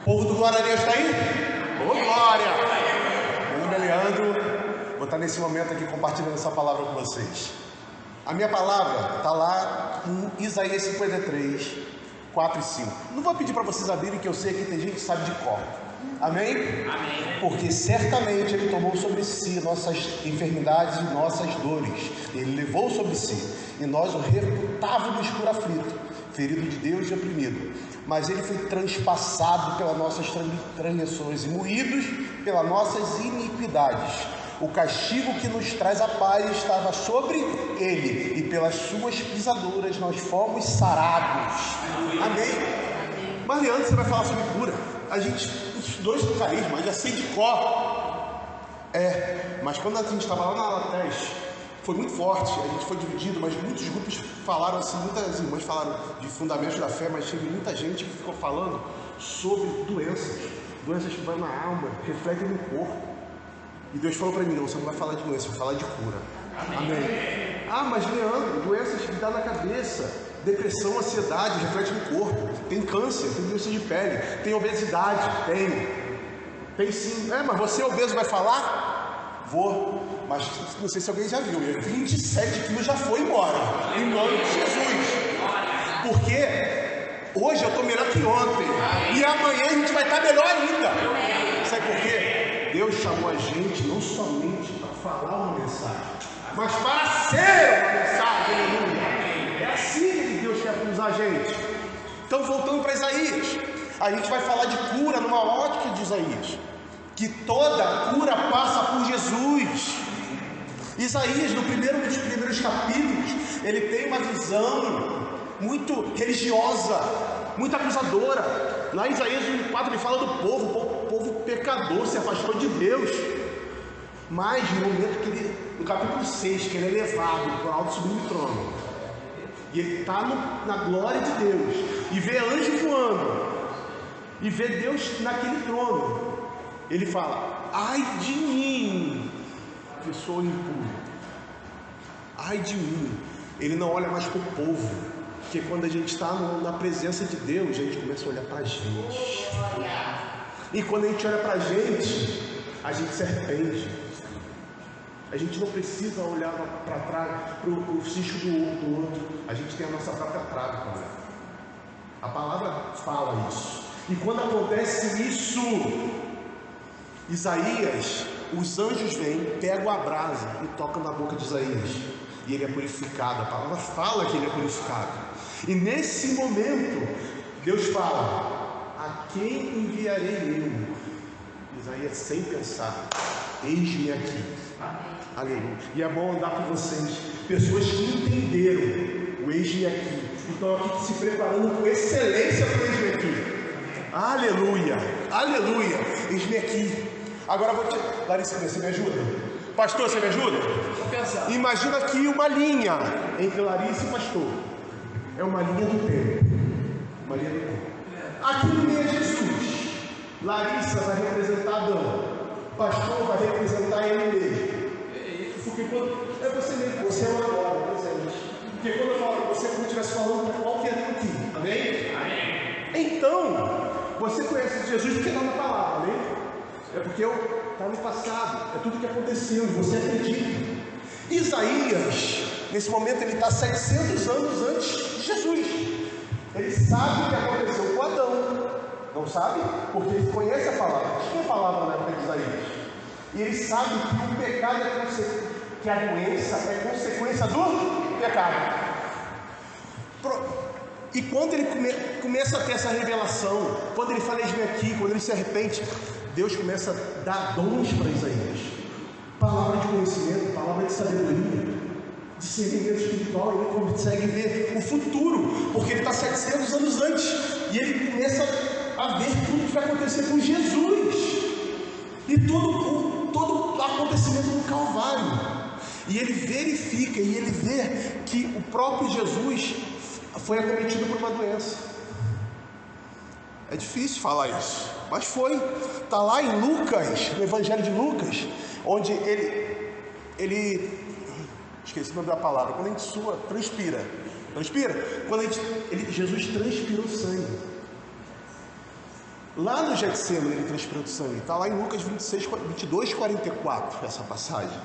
povo do Glória a Deus está aí? Ô, glória! Meu nome é Leandro, vou estar nesse momento aqui compartilhando essa palavra com vocês. A minha palavra está lá em Isaías 53, 4 e 5. Não vou pedir para vocês abrirem, que eu sei que tem gente que sabe de cor. Amém? Amém. Porque certamente Ele tomou sobre si nossas enfermidades e nossas dores. Ele levou sobre si, e nós o reputávamos por aflito, ferido de Deus e oprimido. Mas Ele foi transpassado pelas nossas transgressões e moídos pelas nossas iniquidades. O castigo que nos traz a paz estava sobre Ele, e pelas suas pisaduras nós fomos sarados. Amém? Mas Leandro, você vai falar sobre cura. A gente estudou isso no carisma, já sei de cor. Mas quando a gente estava lá na Alatés, foi muito forte, a gente foi dividido, mas muitos grupos falaram assim, muitas irmãs falaram de fundamentos da fé, mas teve muita gente que ficou falando sobre doenças que vão na alma, refletem no corpo. E Deus falou para mim, não, você não vai falar de doença, vai falar de cura. Amém. Mas Leandro, doenças que dá na cabeça, depressão, ansiedade, reflete no corpo. Tem câncer, tem doença de pele, tem obesidade, tem sim. Mas você obeso vai falar? Vou. Mas não sei se alguém já viu, 27 quilos já foi embora, em nome de Jesus. Porque hoje eu estou melhor que ontem, e amanhã a gente vai estar melhor ainda. Sabe por quê? Deus chamou a gente não somente para falar uma mensagem, mas para ser uma mensagem, aleluia. É assim que Deus quer usar a gente. Então, voltando para Isaías, a gente vai falar de cura numa ótica de Isaías, que toda cura passa por Jesus. Isaías, no primeiro dos primeiros capítulos, ele tem uma visão muito religiosa, muito acusadora. Lá em Isaías 4 ele fala do povo pecador, se afastou de Deus. Mas no momento que ele, no capítulo 6, que ele é levado para o alto sublime trono, e ele está na glória de Deus, e vê anjo voando, e vê Deus naquele trono, ele fala: ai de mim, que sou impuro. Ai de mim. Ele não olha mais para o povo, porque quando a gente está na presença de Deus, a gente começa a olhar para a gente. E quando a gente olha para a gente se arrepende. A gente não precisa olhar para trás, para o cisco do outro. A gente tem a nossa própria trave também. A palavra fala isso. E quando acontece isso, Isaías, os anjos vêm, pegam a brasa e tocam na boca de Isaías, e ele é purificado. A palavra fala que ele é purificado. E nesse momento Deus fala: a quem enviarei eu? Isaías, sem pensar, eis-me aqui. Aleluia. E é bom andar com vocês, pessoas que entenderam o eis-me aqui, e estão aqui se preparando com excelência para o eis-me aqui. Aleluia, aleluia. Eis-me aqui. Agora vou te... Larissa, você me ajuda? Pastor, você me ajuda? Vou pensar. Imagina aqui uma linha entre Larissa e pastor. É uma linha do tempo. Uma linha do tempo. Aqui no meio é Jesus. Larissa vai representar Adão. Pastor vai representar ele mesmo. Porque quando... É você mesmo. Você é uma agora, presente. Porque quando eu falo você, é como se estivesse falando para qualquer um aqui. Amém? Amém. Então, você conhece Jesus porque está na palavra, amém? É porque está no passado, é tudo que aconteceu e você acredita. Isaías, nesse momento, ele está 700 anos antes de Jesus. Ele sabe o que aconteceu com Adão. Não sabe? Porque ele conhece a palavra. Tinha a palavra na época de Isaías. E ele sabe que o pecado que a doença é consequência do pecado. E quando ele começa a ter essa revelação, quando ele fala eis-me aqui, quando ele se arrepende, Deus começa a dar dons para Isaías. Palavra de conhecimento, palavra de sabedoria, discernimento espiritual. Ele consegue ver o futuro, porque ele está 700 anos antes. E ele começa a ver tudo que vai acontecer com Jesus. E todo acontecimento no Calvário. E ele verifica, e ele vê que o próprio Jesus foi acometido por uma doença. É difícil falar isso, mas foi. Está lá em Lucas, no Evangelho de Lucas, onde ele esqueci o nome da palavra, quando a gente sua, transpira, quando Jesus transpirou sangue. Lá no Getsemane, ele transpirando sangue, está lá em Lucas 22, 44, essa passagem.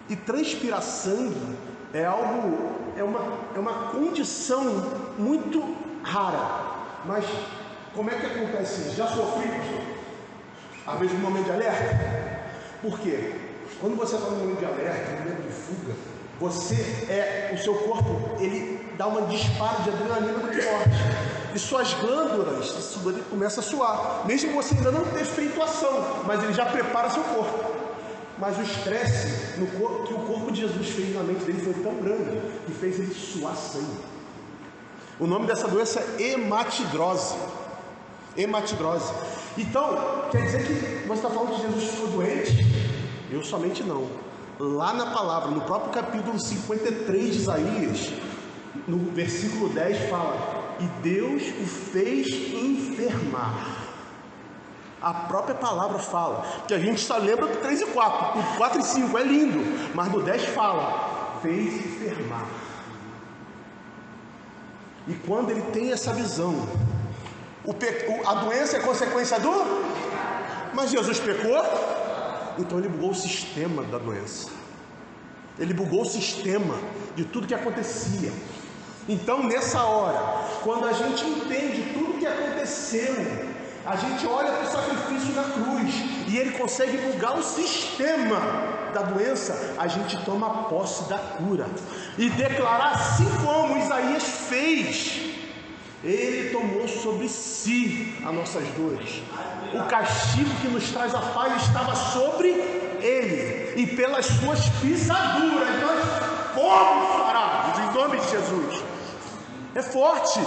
E transpirar sangue é algo, é uma condição muito rara. Mas como é que acontece isso? Já sofri, pastor? Às vezes no momento de alerta? Por quê? Quando você está no momento de alerta, no momento de fuga, o seu corpo, ele dá uma disparo de adrenalina muito forte. E suas glândulas começam a suar. Mesmo que você ainda não tenha feito ação, mas ele já prepara seu corpo. Mas o estresse que o corpo de Jesus fez na mente dele foi tão grande que fez ele suar sangue. O nome dessa doença é hematidrose. Hematidrose. Então, quer dizer que você está falando que Jesus ficou doente? Eu somente não. Lá na palavra, no próprio capítulo 53 de Isaías, no versículo 10 fala: e Deus o fez enfermar. A própria palavra fala, que a gente só lembra do 3 e 4, o 4 e 5 é lindo, mas no 10 fala, fez enfermar. E quando ele tem essa visão, a doença é consequência do? Mas Jesus pecou? Então ele bugou o sistema da doença. Ele bugou o sistema de tudo que acontecia. Então nessa hora, quando a gente entende tudo que aconteceu, a gente olha para o sacrifício na cruz e ele consegue bugar o sistema da doença, a gente toma posse da cura e declarar, assim como Isaías fez, ele tomou sobre si as nossas dores, o castigo que nos traz a paz estava sobre ele, e pelas suas pisaduras nós fomos sarados, em nome de Jesus. É forte.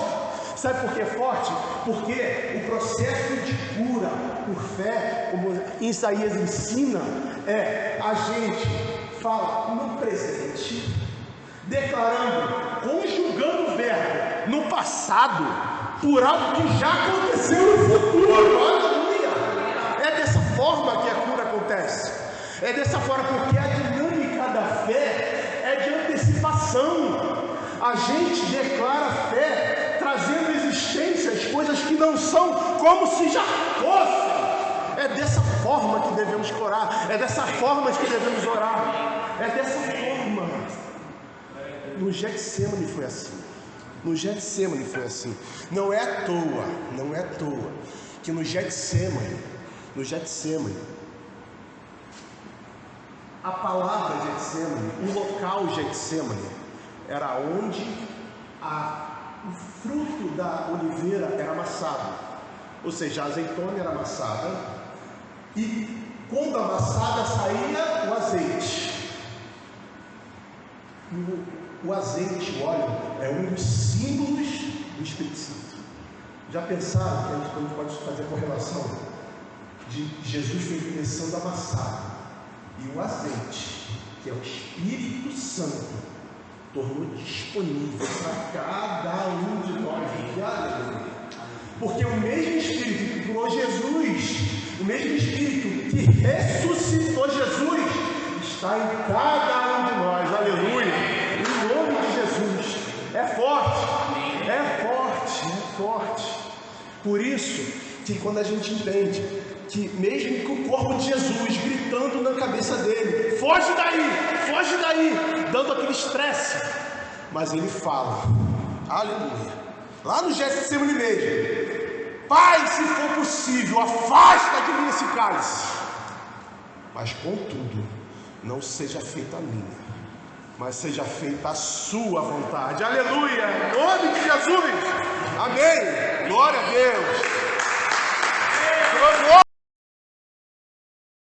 Sabe por que é forte? Porque o processo de cura por fé, como Isaías ensina, a gente fala no presente, declarando, conjugando o verbo no passado, por algo que já aconteceu no futuro. Aleluia! É dessa forma que a cura acontece. É dessa forma, porque a dinâmica da fé é de antecipação. A gente declara fé trazendo existências, coisas que não são como se já fossem. É dessa forma que devemos orar. É dessa forma que devemos orar. É dessa forma. No Getsemane foi assim. No Getsemane foi assim. Não é à toa que no Getsemane, a palavra Getsemane, o local Getsemane, era onde o fruto da oliveira era amassado, ou seja, a azeitona era amassada, e quando amassada saía o azeite. O azeite, o óleo, é um dos símbolos do Espírito Santo. Já pensaram que a gente pode fazer a correlação de Jesus foi começando amassado, e o azeite, que é o Espírito Santo, tornou disponível para cada um de nós. Porque o mesmo Espírito que curou Jesus, o mesmo Espírito que ressuscitou Jesus, está em cada um de nós. Aleluia! Em nome de Jesus. É forte, é forte, é forte. Por isso que quando a gente entende que mesmo que o corpo de Jesus gritando na cabeça dele, foge daí, dando aquele estresse, mas ele fala, aleluia, lá no Getsemane mesmo, Pai, se for possível, afasta de mim esse cálice, mas contudo, não seja feita a minha, mas seja feita a sua vontade. Aleluia, em nome de Jesus, amém, glória a Deus.